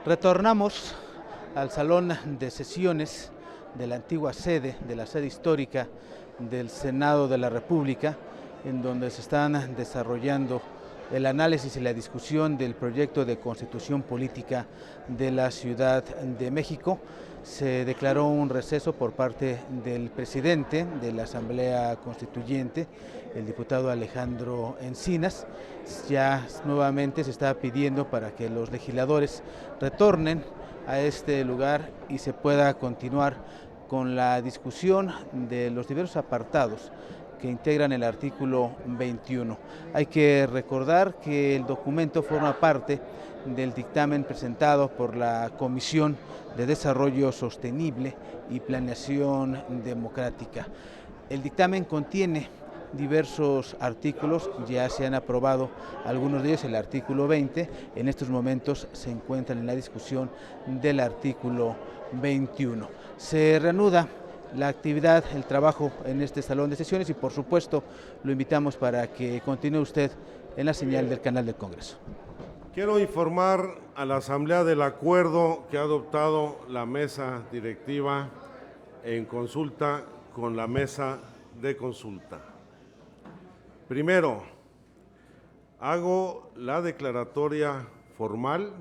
Retornamos al salón de sesiones de la antigua sede, de la sede histórica del Senado de la República, en donde se están desarrollando el análisis y la discusión del proyecto de constitución política de la Ciudad de México. Se declaró un receso por parte del presidente de la Asamblea Constituyente, el diputado Alejandro Encinas. Ya nuevamente se está pidiendo para que los legisladores retornen a este lugar y se pueda continuar con la discusión de los diversos apartados que integran el artículo 21. Hay que recordar que el documento forma parte del dictamen presentado por la Comisión de Desarrollo Sostenible y Planeación Democrática. El dictamen contiene diversos artículos, ya se han aprobado algunos de ellos, el artículo 20, en estos momentos se encuentran en la discusión del artículo 21. Se reanuda la actividad, el trabajo en este salón de sesiones y por supuesto lo invitamos para que continúe usted en la señal del canal del Congreso. Quiero informar a la Asamblea del acuerdo que ha adoptado la mesa directiva en consulta con la mesa de consulta. Primero, hago la declaratoria formal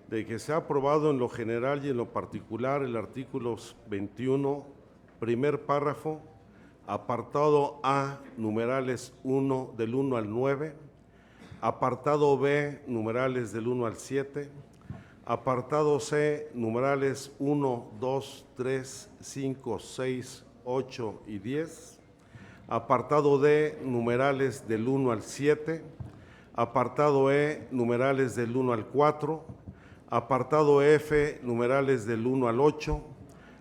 de que se ha aprobado en lo general y en lo particular el artículo 21, primer párrafo, apartado A, numerales 1 del 1 al 9, apartado B, numerales del 1 al 7, apartado C, numerales 1, 2, 3, 5, 6, 8 y 10, apartado D, numerales del 1 al 7, apartado E, numerales del 1 al 4, apartado F, numerales del 1 al 8,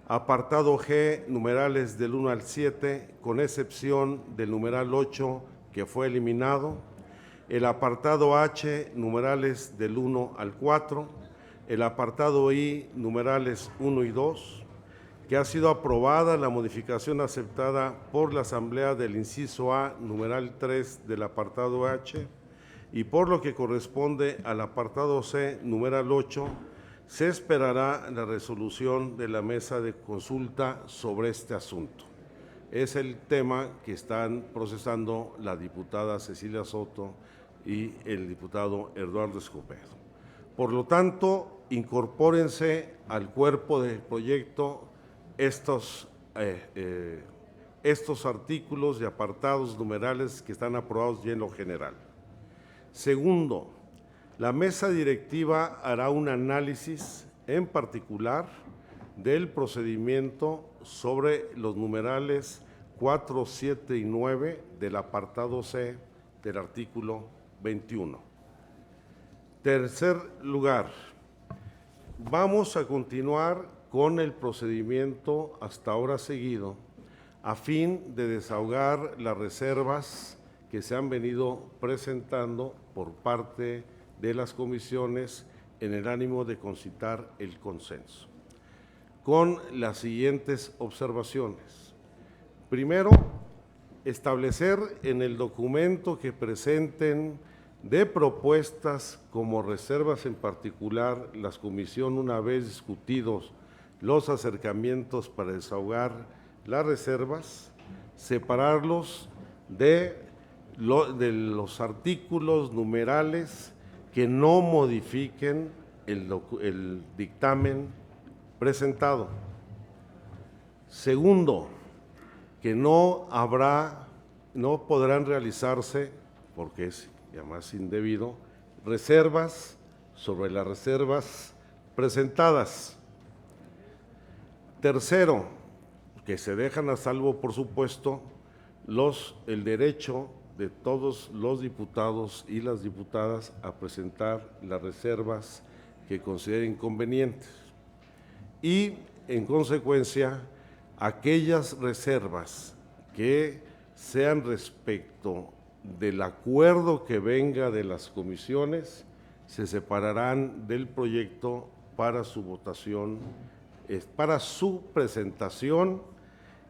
apartado G, numerales del 1 al 7, con excepción del numeral 8 que fue eliminado, el apartado H, numerales del 1 al 4, el apartado I, numerales 1 y 2, que ha sido aprobada la modificación aceptada por la Asamblea del inciso A, numeral 3 del apartado H, y por lo que corresponde al apartado C, numeral 8, se esperará la resolución de la mesa de consulta sobre este asunto. Es el tema que están procesando la diputada Cecilia Soto y el diputado Eduardo Escobedo. Por lo tanto, incorpórense al cuerpo del proyecto estos artículos y apartados numerales que están aprobados ya en lo general. Segundo, la mesa directiva hará un análisis en particular del procedimiento sobre los numerales 4, 7 y 9 del apartado C del artículo 21. Tercer lugar, vamos a continuar con el procedimiento hasta ahora seguido a fin de desahogar las reservas que se han venido presentando por parte de las comisiones en el ánimo de concitar el consenso, con las siguientes observaciones. Primero, establecer en el documento que presenten de propuestas como reservas en particular las comisiones, una vez discutidos los acercamientos para desahogar las reservas, separarlos de los artículos numerales que no modifiquen el dictamen presentado. Segundo, que no podrán realizarse, porque es además indebido, reservas sobre las reservas presentadas. Tercero, que se dejan a salvo, por supuesto, el derecho de todos los diputados y las diputadas a presentar las reservas que consideren convenientes. Y, en consecuencia, aquellas reservas que sean respecto del acuerdo que venga de las comisiones se separarán del proyecto para su votación, para su presentación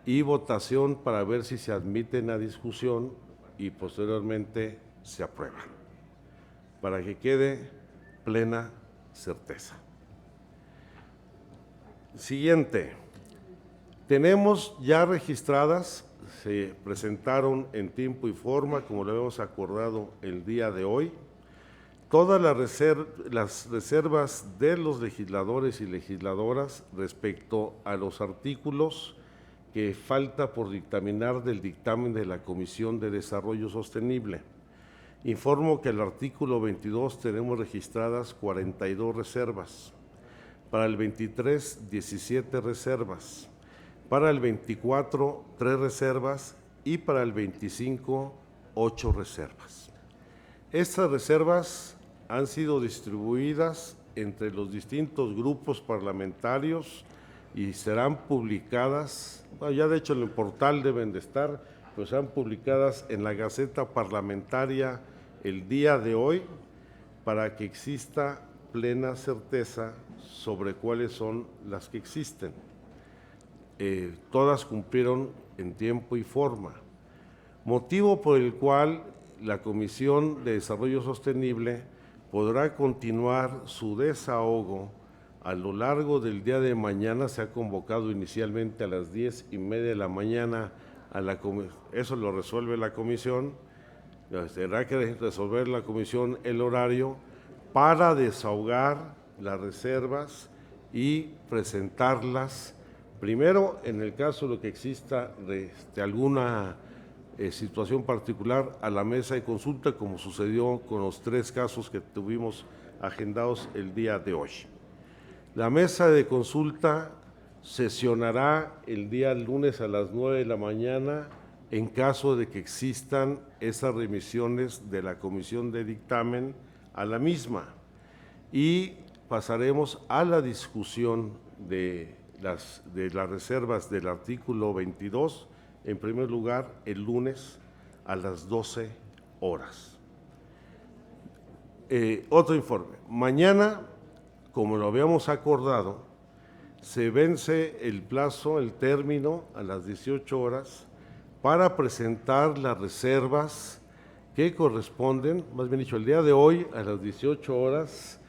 y votación para ver si se admiten a discusión y posteriormente se aprueban, para que quede plena certeza. Siguiente. Tenemos ya registradas, se presentaron en tiempo y forma, como lo habíamos acordado el día de hoy, todas las reservas de los legisladores y legisladoras respecto a los artículos que falta por dictaminar del dictamen de la Comisión de Desarrollo Sostenible. Informo que el artículo 22 tenemos registradas 42 reservas, para el 23, 17 reservas, para el 24, 3 reservas y para el 25, 8 reservas. Estas reservas han sido distribuidas entre los distintos grupos parlamentarios y serán publicadas, bueno, ya de hecho en el portal deben de estar, pues serán publicadas en la Gaceta Parlamentaria el día de hoy para que exista plena certeza sobre cuáles son las que existen. Todas cumplieron en tiempo y forma, motivo por el cual la Comisión de Desarrollo Sostenible podrá continuar su desahogo a lo largo del día de mañana. Se ha convocado inicialmente a las 10:30 de la mañana eso lo resuelve la comisión, tendrá que resolver la comisión el horario para desahogar las reservas y presentarlas, primero en el caso de lo que exista de alguna situación particular a la mesa de consulta, como sucedió con los 3 casos que tuvimos agendados el día de hoy. La mesa de consulta sesionará el día lunes a las 9 de la mañana en caso de que existan esas remisiones de la comisión de dictamen a la misma, y pasaremos a la discusión de las reservas del artículo 22, en primer lugar el lunes a las 12 horas. Otro informe. Mañana, como lo habíamos acordado, se vence el plazo, el término a las 18 horas para presentar las reservas que corresponden, más bien dicho, el día de hoy a las 18 horas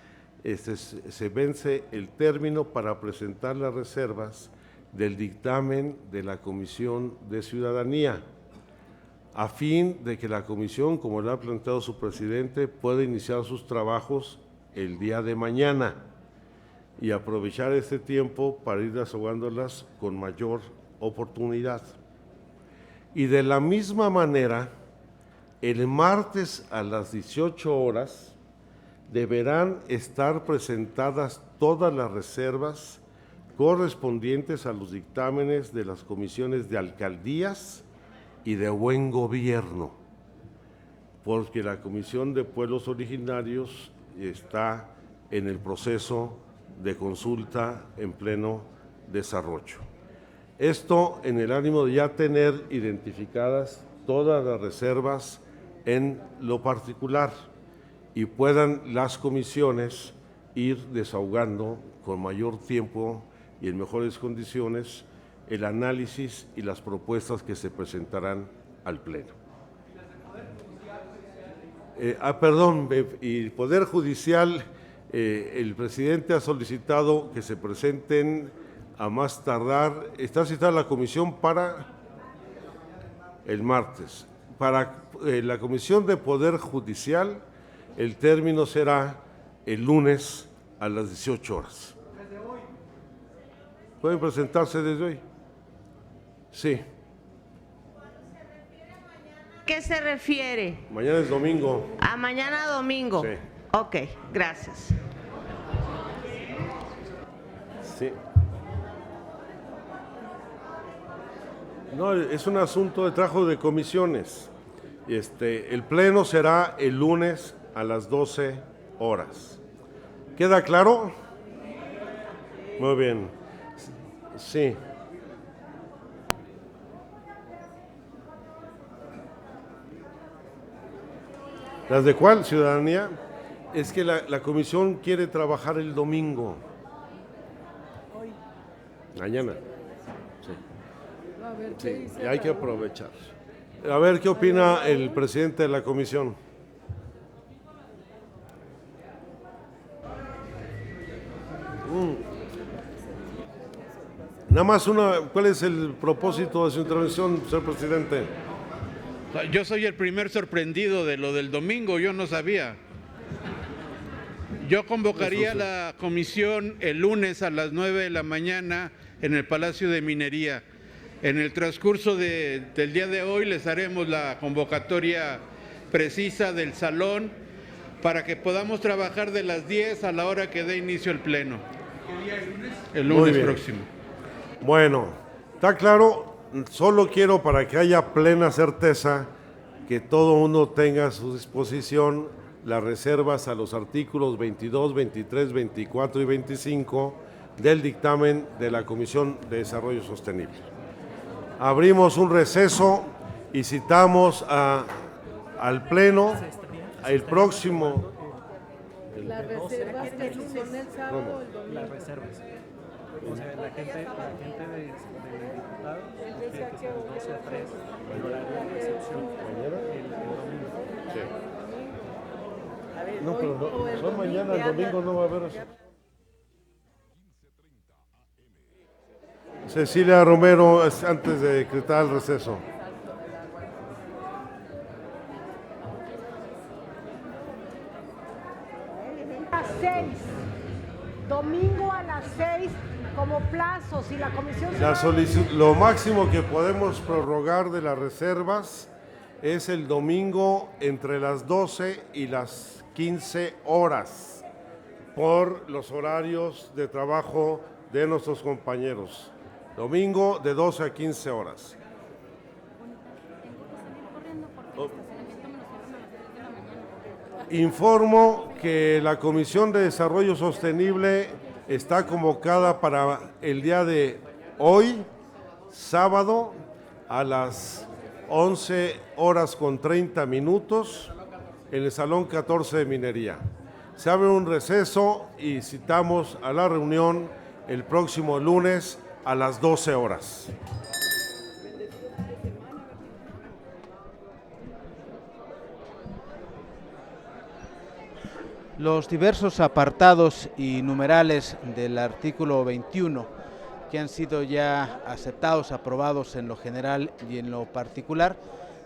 se vence el término para presentar las reservas del dictamen de la Comisión de Ciudadanía, a fin de que la comisión, como lo ha planteado su presidente, pueda iniciar sus trabajos el día de mañana y aprovechar este tiempo para ir desahogándolas con mayor oportunidad. Y de la misma manera, el martes a las 18 horas deberán estar presentadas todas las reservas correspondientes a los dictámenes de las comisiones de alcaldías y de buen gobierno, porque la Comisión de Pueblos Originarios está en el proceso de consulta en pleno desarrollo. Esto en el ánimo de ya tener identificadas todas las reservas en lo particular y puedan las comisiones ir desahogando con mayor tiempo y en mejores condiciones el análisis y las propuestas que se presentarán al Pleno. Y Poder Judicial, el presidente ha solicitado que se presenten a más tardar, está citada la comisión para el martes. Para la Comisión de Poder Judicial, el término será el lunes a las 18 horas. ¿Desde hoy? ¿Pueden presentarse desde hoy? Sí. ¿Qué se refiere? Mañana es domingo. ¿A mañana domingo? Sí. Ok, gracias. Sí. No, es un asunto de trabajo de comisiones. El pleno será el lunes a las 12 horas. ¿Queda claro? Muy bien. Sí. ¿Las de cuál, ciudadanía? Es que la comisión quiere trabajar el domingo. Hoy. Mañana. Sí. Sí, hay que aprovechar. A ver, ¿qué opina el presidente de la comisión? Nada más ¿cuál es el propósito de su intervención, señor presidente? Yo soy el primer sorprendido de lo del domingo, yo no sabía. Yo convocaría la comisión el lunes a las 9 de la mañana en el Palacio de Minería. En el transcurso del día de hoy les haremos la convocatoria precisa del salón para que podamos trabajar de las 10 a la hora que dé inicio el pleno. ¿Qué día, el lunes? El lunes próximo. Bueno, está claro, solo quiero para que haya plena certeza que todo uno tenga a su disposición las reservas a los artículos 22, 23, 24 y 25 del dictamen de la Comisión de Desarrollo Sostenible. Abrimos un receso y citamos al Pleno el próximo. Las reservas que son el sábado o el domingo. Las reservas. O sea, la gente de diputados quiere que sea de 12 a 3 el horario de recepción. El domingo. Sí. No, pero no, son mañana, el domingo no va a haber. Cecilia Romero, antes de decretar el receso. A las 6, domingo a las 6 como plazo, si la comisión Lo máximo que podemos prorrogar de las reservas es el domingo entre las 12 y las 15 horas por los horarios de trabajo de nuestros compañeros. Domingo de 12 a 15 horas. Informo que la Comisión de Desarrollo Sostenible está convocada para el día de hoy, sábado, a las 11:30 en el Salón 14 de Minería. Se abre un receso y citamos a la reunión el próximo lunes a las 12 horas. Los diversos apartados y numerales del artículo 21 que han sido ya aceptados, aprobados en lo general y en lo particular,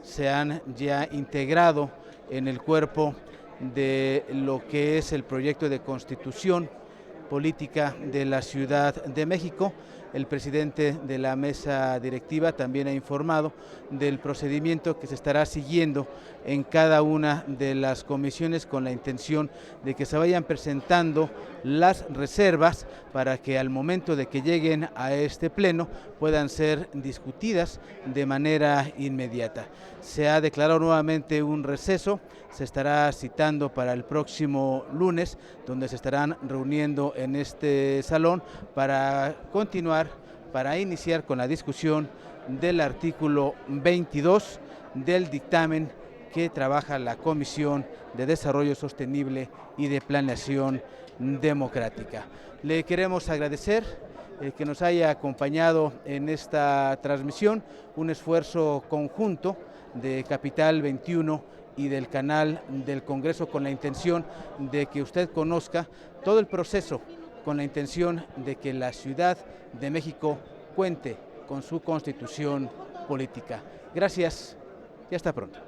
se han ya integrado en el cuerpo de lo que es el proyecto de Constitución Política de la Ciudad de México. El presidente de la mesa directiva también ha informado del procedimiento que se estará siguiendo en cada una de las comisiones con la intención de que se vayan presentando las reservas para que al momento de que lleguen a este pleno puedan ser discutidas de manera inmediata. Se ha declarado nuevamente un receso, se estará citando para el próximo lunes, donde se estarán reuniendo en este salón para continuar, para iniciar con la discusión del artículo 22 del dictamen que trabaja la Comisión de Desarrollo Sostenible y de Planeación Democrática. Le queremos agradecer que nos haya acompañado en esta transmisión, un esfuerzo conjunto de Capital 21 y del canal del Congreso con la intención de que usted conozca todo el proceso, con la intención de que la Ciudad de México cuente con su constitución política. Gracias y hasta pronto.